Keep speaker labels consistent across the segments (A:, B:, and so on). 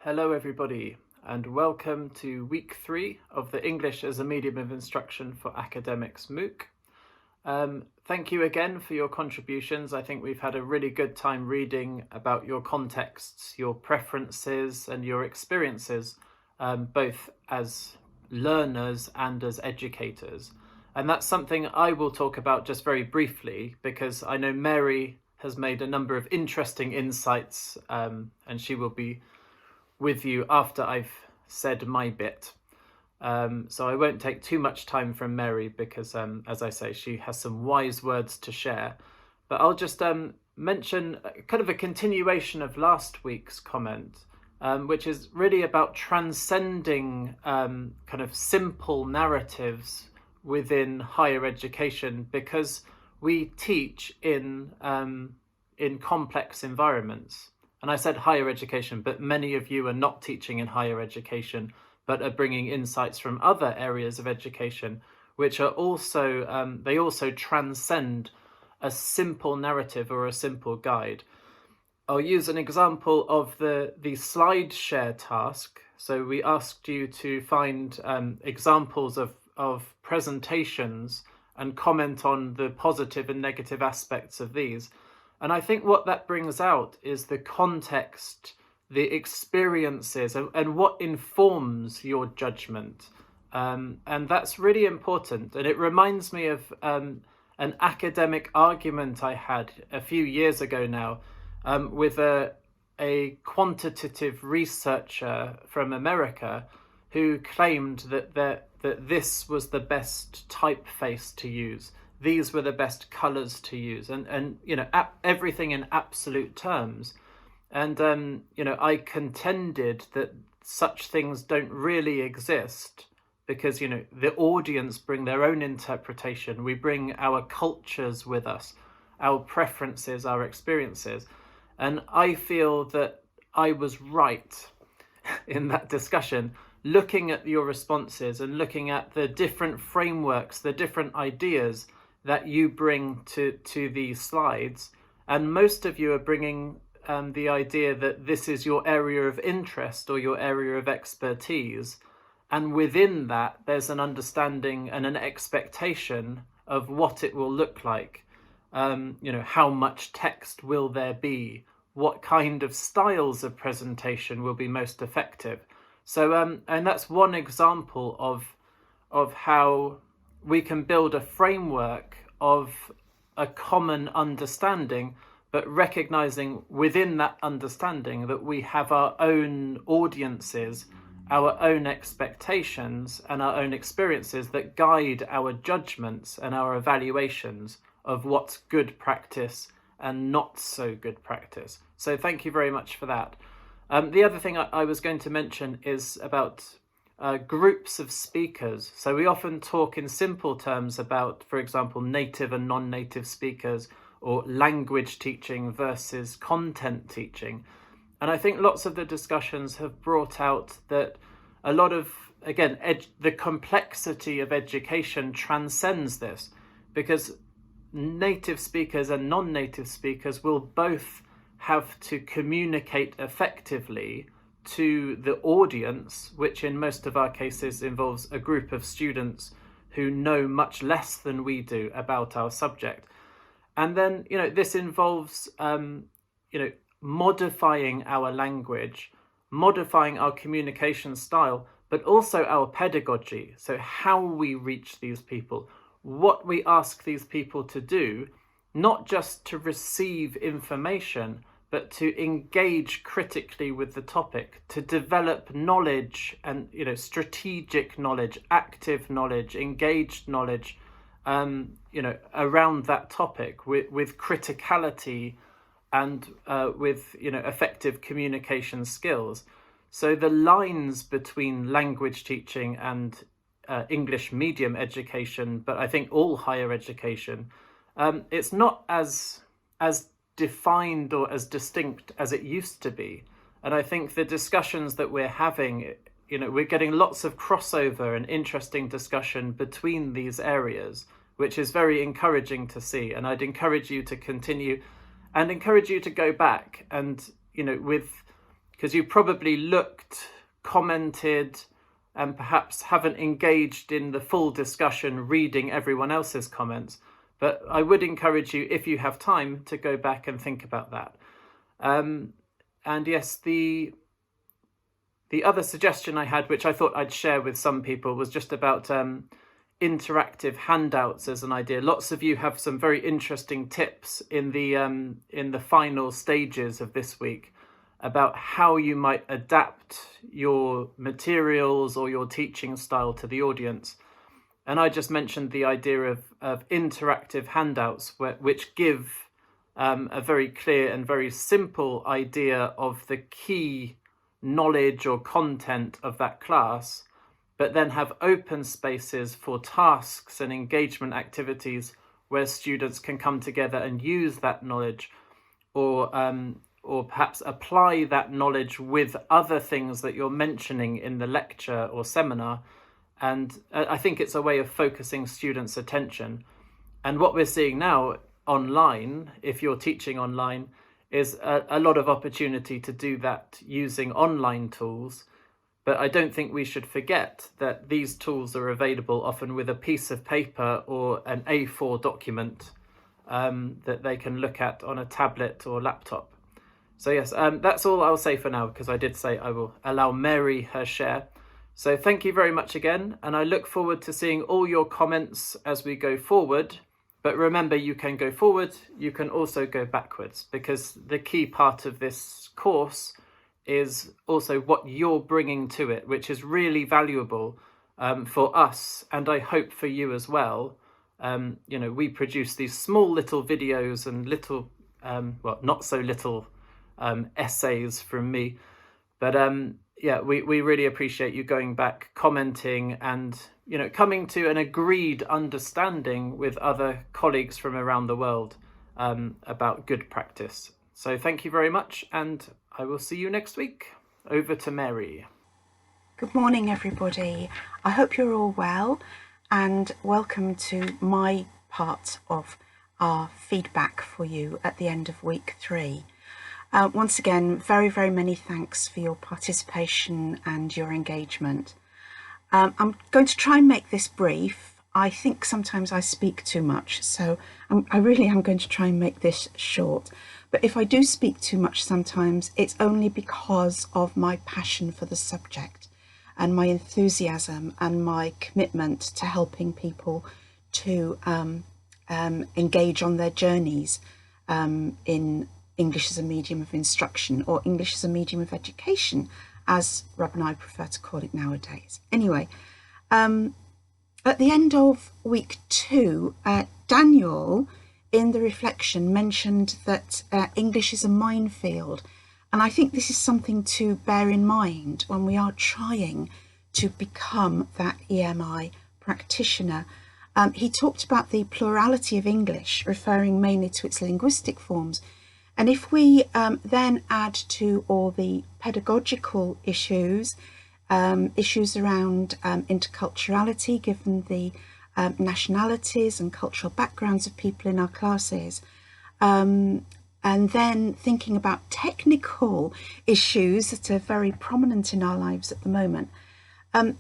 A: Hello everybody, and welcome to week 3 of the English as a Medium of Instruction for Academics MOOC. Thank you again for your contributions. I think we've had a really good time reading about your contexts, your preferences and your experiences, both as learners and as educators. And that's something I will talk about just very briefly, because I know Mary has made a number of interesting insights, and she will be with you after I've said my bit. So I won't take too much time from Mary because, as I say, she has some wise words to share. But I'll just mention kind of a continuation of last week's comment, which is really about transcending kind of simple narratives within higher education, because we teach in complex environments. And I said higher education, but many of you are not teaching in higher education, but are bringing insights from other areas of education, which are also, they also transcend a simple narrative or a simple guide. I'll use an example of the slide share task. So we asked you to find examples of presentations and comment on the positive and negative aspects of these. And I think what that brings out is the context, the experiences, and what informs your judgment. And that's really important. And it reminds me of an academic argument I had a few years ago now with a quantitative researcher from America who claimed that this was the best typeface to use. These were the best colours to use, and you know, everything in absolute terms. And you know, I contended that such things don't really exist, because, you know, the audience bring their own interpretation. We bring our cultures with us, our preferences, our experiences. And I feel that I was right in that discussion, looking at your responses and looking at the different frameworks, the different ideas that you bring to these slides. And most of you are bringing the idea that this is your area of interest or your area of expertise. And within that, there's an understanding and an expectation of what it will look like. You know, how much text will there be? What kind of styles of presentation will be most effective? So, and that's one example of how we can build a framework of a common understanding, but recognizing within that understanding that we have our own audiences, our own expectations, and our own experiences that guide our judgments and our evaluations of what's good practice and not so good practice. So thank you very much for that. The other thing I was going to mention is about groups of speakers. So we often talk in simple terms about, for example, native and non-native speakers, or language teaching versus content teaching. And I think lots of the discussions have brought out that a lot of, again, the complexity of education transcends this, because native speakers and non-native speakers will both have to communicate effectively to the audience, which in most of our cases involves a group of students who know much less than we do about our subject. And then, you know, this involves, you know, modifying our language, modifying our communication style, but also our pedagogy. So how we reach these people, what we ask these people to do, not just to receive information, but to engage critically with the topic, to develop knowledge and, you know, strategic knowledge, active knowledge, engaged knowledge, you know, around that topic with criticality and with, you know, effective communication skills. So the lines between language teaching and English medium education, but I think all higher education, it's not as defined or as distinct as it used to be. And I think the discussions that we're having, you know, we're getting lots of crossover and interesting discussion between these areas, which is very encouraging to see. And I'd encourage you to continue and encourage you to go back and, you know, with because you probably looked, commented, and perhaps haven't engaged in the full discussion reading everyone else's comments. But I would encourage you, if you have time, to go back and think about that. And yes, the other suggestion I had, which I thought I'd share with some people, was just about interactive handouts as an idea. Lots of you have some very interesting tips in the final stages of this week about how you might adapt your materials or your teaching style to the audience. And I just mentioned the idea of interactive handouts, which give a very clear and very simple idea of the key knowledge or content of that class, but then have open spaces for tasks and engagement activities where students can come together and use that knowledge, or perhaps apply that knowledge with other things that you're mentioning in the lecture or seminar. And I think it's a way of focusing students' attention. And what we're seeing now online, if you're teaching online, is a lot of opportunity to do that using online tools. But I don't think we should forget that these tools are available often with a piece of paper or an A4 document that they can look at on a tablet or laptop. So yes, that's all I'll say for now, because I did say I will allow Mary her share. So thank you very much again, and I look forward to seeing all your comments as we go forward. But remember, you can go forward, you can also go backwards, because the key part of this course is also what you're bringing to it, which is really valuable for us, and I hope for you as well. We produce these small little videos and little, not so little essays from me, but we really appreciate you going back, commenting, and coming to an agreed understanding with other colleagues from around the world about good practice. So thank you very much, and I will see you next week. Over to Mary.
B: Good morning, everybody. I hope you're all well, and welcome to my part of our feedback for you at the end of week 3. Once again, very, very many thanks for your participation and your engagement. I'm going to try and make this brief. I think sometimes I speak too much, so I really am going to try and make this short. But if I do speak too much sometimes, it's only because of my passion for the subject and my enthusiasm and my commitment to helping people to engage on their journeys in English as a medium of instruction, or English as a medium of education, as Rob and I prefer to call it nowadays. Anyway, at the end of week 2, Daniel, in the reflection, mentioned that English is a minefield. And I think this is something to bear in mind when we are trying to become that EMI practitioner. He talked about the plurality of English, referring mainly to its linguistic forms. And if we then add to all the pedagogical issues, issues around interculturality, given the nationalities and cultural backgrounds of people in our classes, and then thinking about technical issues that are very prominent in our lives at the moment,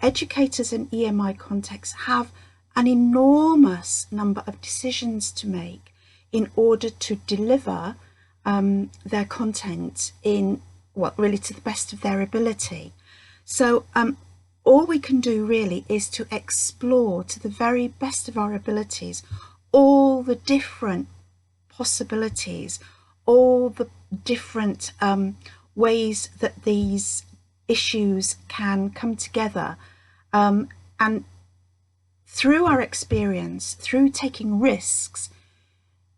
B: educators in EMI contexts have an enormous number of decisions to make in order to deliver their content in really to the best of their ability. So all we can do really is to explore to the very best of our abilities all the different possibilities, all the different ways that these issues can come together, and through our experience, through taking risks,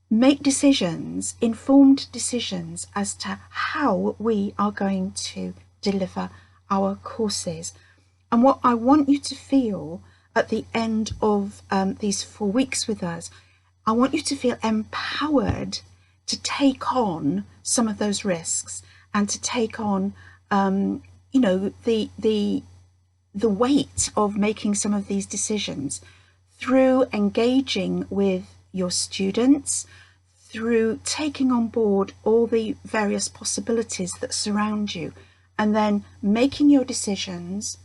B: make decisions, informed decisions as to how we are going to deliver our courses. And what I want you to feel at the end of these 4 weeks with us, I want you to feel empowered to take on some of those risks and to take on, the weight of making some of these decisions through engaging with your students, through taking on board all the various possibilities that surround you, and then making your decisions,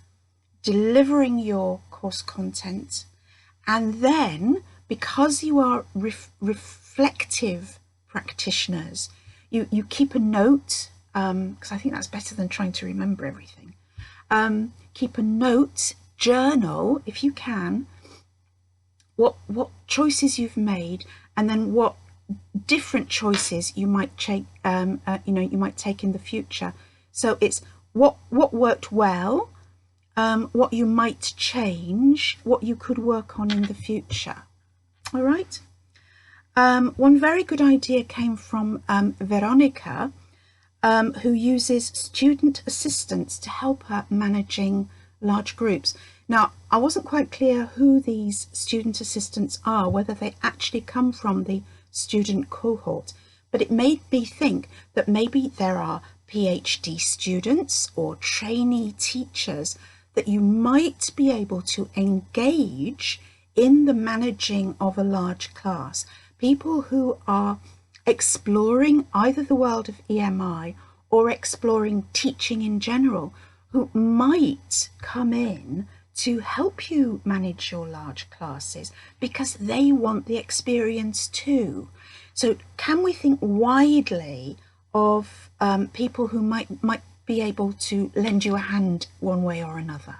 B: delivering your course content, and then because you are reflective practitioners, you keep a note, because I think that's better than trying to remember everything. Keep a note, journal if you can, what choices you've made, and then what different choices you might take you might take in the future. So it's what worked well, what you might change, what you could work on in the future. All right. One very good idea came from Veronica, who uses student assistants to help her managing large groups. Now, I wasn't quite clear who these student assistants are, whether they actually come from the student cohort, but it made me think that maybe there are PhD students or trainee teachers that you might be able to engage in the managing of a large class. People who are exploring either the world of EMI or exploring teaching in general, who might come in to help you manage your large classes because they want the experience too. So can we think widely of people who might be able to lend you a hand one way or another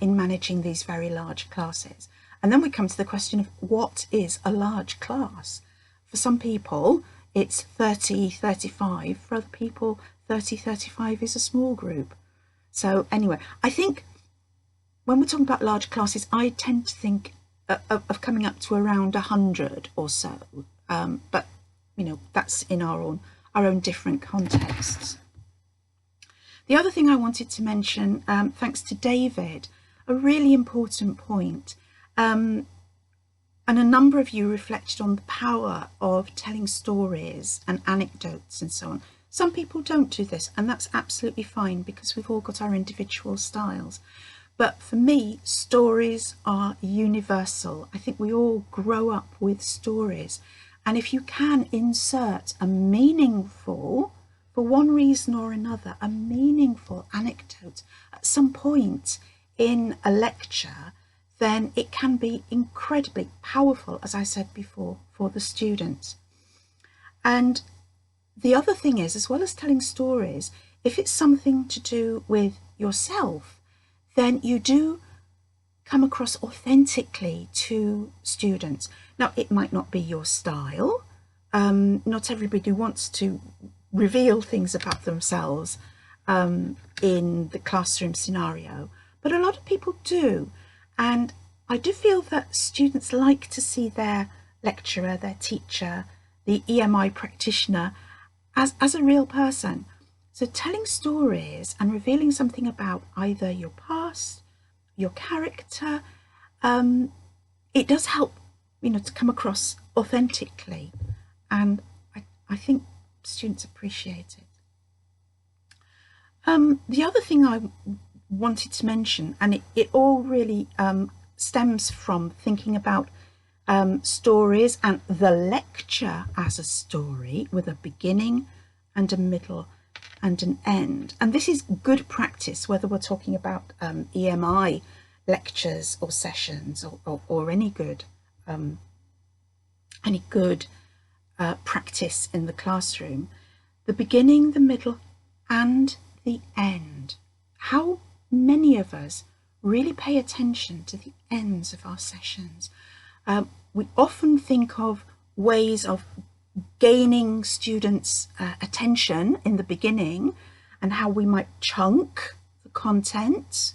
B: in managing these very large classes? And then we come to the question of what is a large class? For some people, it's 30, 35. For other people, 30, 35 is a small group. So anyway, I think when we're talking about large classes, I tend to think of coming up to around 100 or so. But, that's in our own different contexts. The other thing I wanted to mention, thanks to David, a really important point, and a number of you reflected on the power of telling stories and anecdotes and so on. Some people don't do this, and that's absolutely fine because we've all got our individual styles. But for me, stories are universal. I think we all grow up with stories. And if you can insert a meaningful, for one reason or another, a meaningful anecdote at some point in a lecture, then it can be incredibly powerful, as I said before, for the students. And the other thing is, as well as telling stories, if it's something to do with yourself, then you do come across authentically to students. Now, it might not be your style. Not everybody wants to reveal things about themselves in the classroom scenario, but a lot of people do. And I do feel that students like to see their lecturer, their teacher, the EMI practitioner as a real person. So telling stories and revealing something about either your past, your character, it does help, to come across authentically. And I think students appreciate it. The other thing I wanted to mention, and it all really stems from thinking about stories and the lecture as a story with a beginning and a middle and an end. And this is good practice, whether we're talking about EMI lectures or sessions or any good practice in the classroom. The beginning, the middle and the end. How many of us really pay attention to the ends of our sessions? We often think of ways of gaining students' attention in the beginning and how we might chunk the content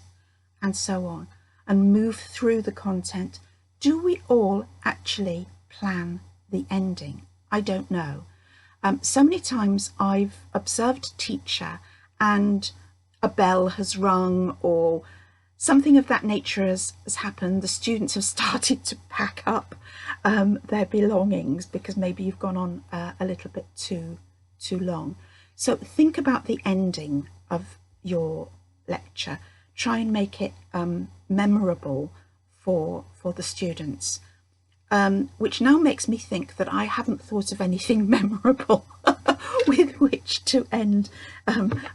B: and so on and move through the content. Do we all actually plan the ending? I don't know. So many times I've observed a teacher and a bell has rung or something of that nature has happened. The students have started to pack up their belongings because maybe you've gone on a little bit too long. So think about the ending of your lecture. Try and make it memorable for the students, which now makes me think that I haven't thought of anything memorable with which to end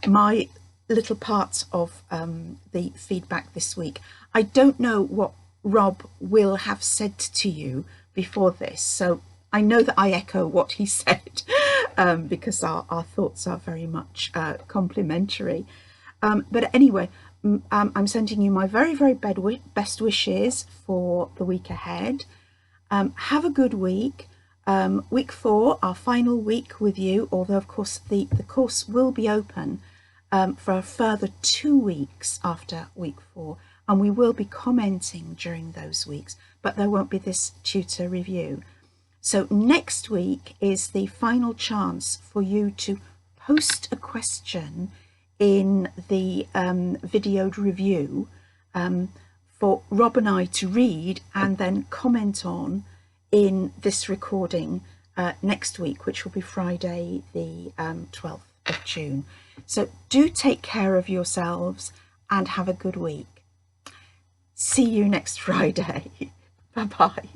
B: my little parts of the feedback this week. I don't know what Rob will have said to you before this, so I know that I echo what he said because our thoughts are very much complementary. But anyway, I'm sending you my very, very best wishes for the week ahead. Have a good week. Week 4, our final week with you, although of course the course will be open for a further 2 weeks after week 4, and we will be commenting during those weeks, but there won't be this tutor review. So next week is the final chance for you to post a question in the videoed review for Rob and I to read and then comment on in this recording next week, which will be Friday the 12th of June. So do take care of yourselves and have a good week. See you next Friday. Bye bye.